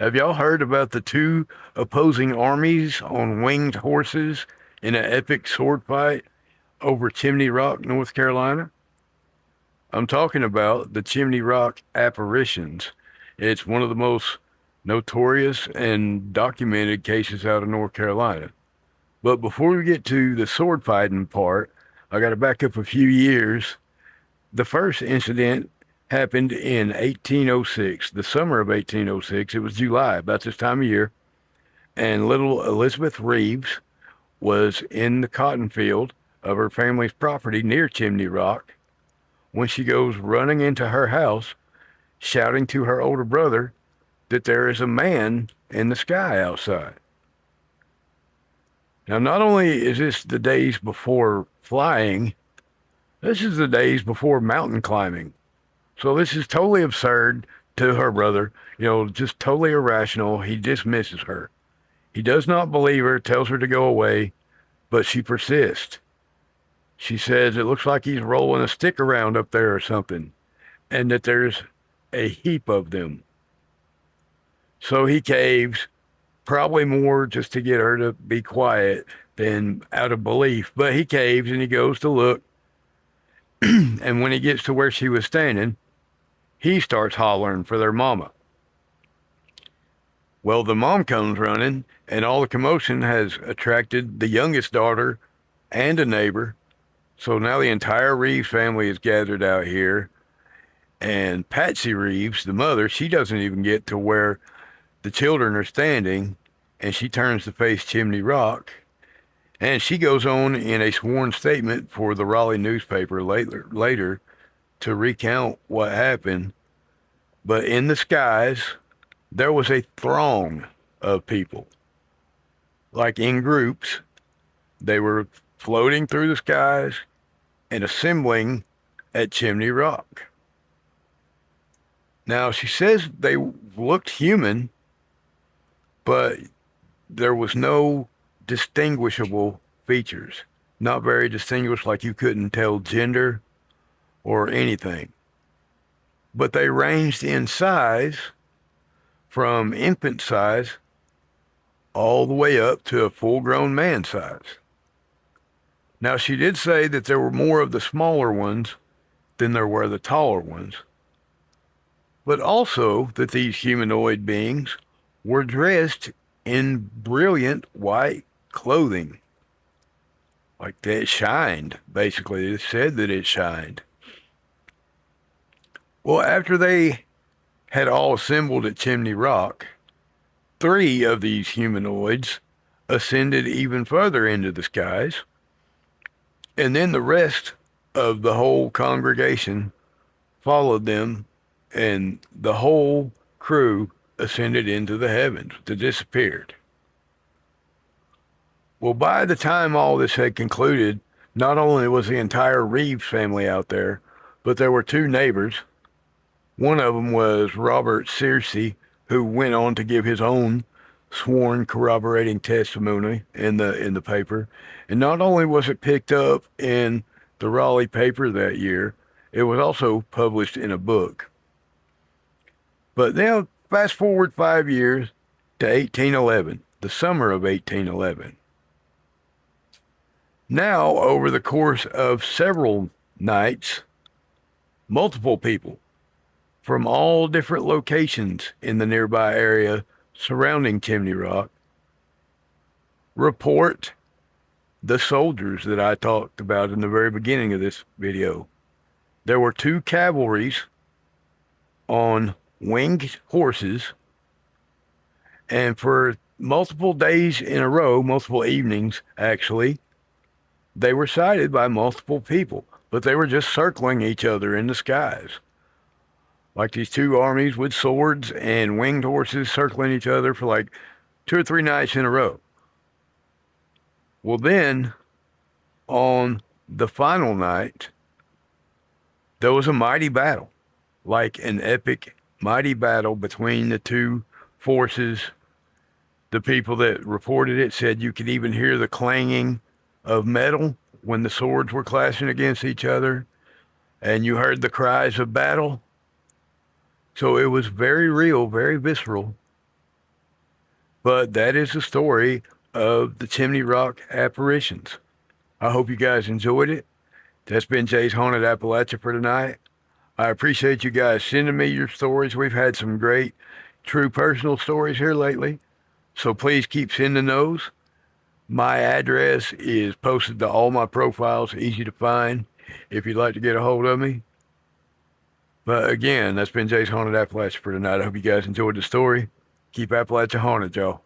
Have y'all heard about the two opposing armies on winged horses in an epic sword fight over Chimney Rock, North Carolina? I'm talking about the Chimney Rock Apparitions. It's one of the most notorious and documented cases out of North Carolina. But before we get to the sword fighting part, I got to back up a few years. The first incident happened in 1806, the summer of 1806. It was July, about this time of year. And little Elizabeth Reeves was in the cotton field of her family's property near Chimney Rock when she goes running into her house, shouting to her older brother that there is a man in the sky outside. Now, not only is this the days before flying, this is the days before mountain climbing. So this is totally absurd to her brother, just totally irrational. He dismisses her. He does not believe her, tells her to go away, but she persists. She says it looks like he's rolling a stick around up there or something, and that there's a heap of them. So he caves, probably more just to get her to be quiet than out of belief. But he caves and he goes to look. And when he gets to where she was standing, he starts hollering for their mama. Well, the mom comes running, and all the commotion has attracted the youngest daughter and a neighbor. So now the entire Reeves family is gathered out here. And Patsy Reeves, the mother, she doesn't even get to where the children are standing, and she turns to face Chimney Rock. And she goes on in a sworn statement for the Raleigh newspaper later to recount what happened. But in the skies, there was a throng of people, like in groups. They were floating through the skies and assembling at Chimney Rock. Now, she says they looked human, but there was no distinguishable features. Not very distinguished, like you couldn't tell gender or anything. But they ranged in size from infant size all the way up to a full grown man size. Now, she did say that there were more of the smaller ones than there were the taller ones, but also that these humanoid beings were dressed in brilliant white clothing. Like that shined, basically. It said that it shined. Well, after they had all assembled at Chimney Rock, three of these humanoids ascended even further into the skies, and then the rest of the whole congregation followed them, and the whole crew ascended into the heavens, they disappeared. Well, by the time all this had concluded, not only was the entire Reeves family out there, but there were two neighbors. One of them was Robert Searcy, who went on to give his own sworn corroborating testimony in the paper. And not only was it picked up in the Raleigh paper that year, it was also published in a book. But now, fast forward 5 years to 1811, the summer of 1811. Now, over the course of several nights, multiple people from all different locations in the nearby area surrounding Chimney Rock report the soldiers that I talked about in the very beginning of this video. There were two cavalries on winged horses, and for multiple days in a row, multiple evenings actually, they were sighted by multiple people, but they were just circling each other in the skies. Like these two armies with swords and winged horses circling each other for like 2 or 3 nights in a row. Well, then, on the final night, there was a mighty battle, like an epic, mighty battle between the two forces. The people that reported it said you could even hear the clanging of metal when the swords were clashing against each other, and you heard the cries of battle. So it was very real, very visceral. But that is the story of the Chimney Rock apparitions. I hope you guys enjoyed it. That's been Jay's Haunted Appalachia for tonight. I appreciate you guys sending me your stories. We've had some great, true personal stories here lately. So please keep sending those. My address is posted to all my profiles, easy to find if you'd like to get a hold of me. But again, that's been Jay's Haunted Appalachia for tonight. I hope you guys enjoyed the story. Keep Appalachia haunted, y'all.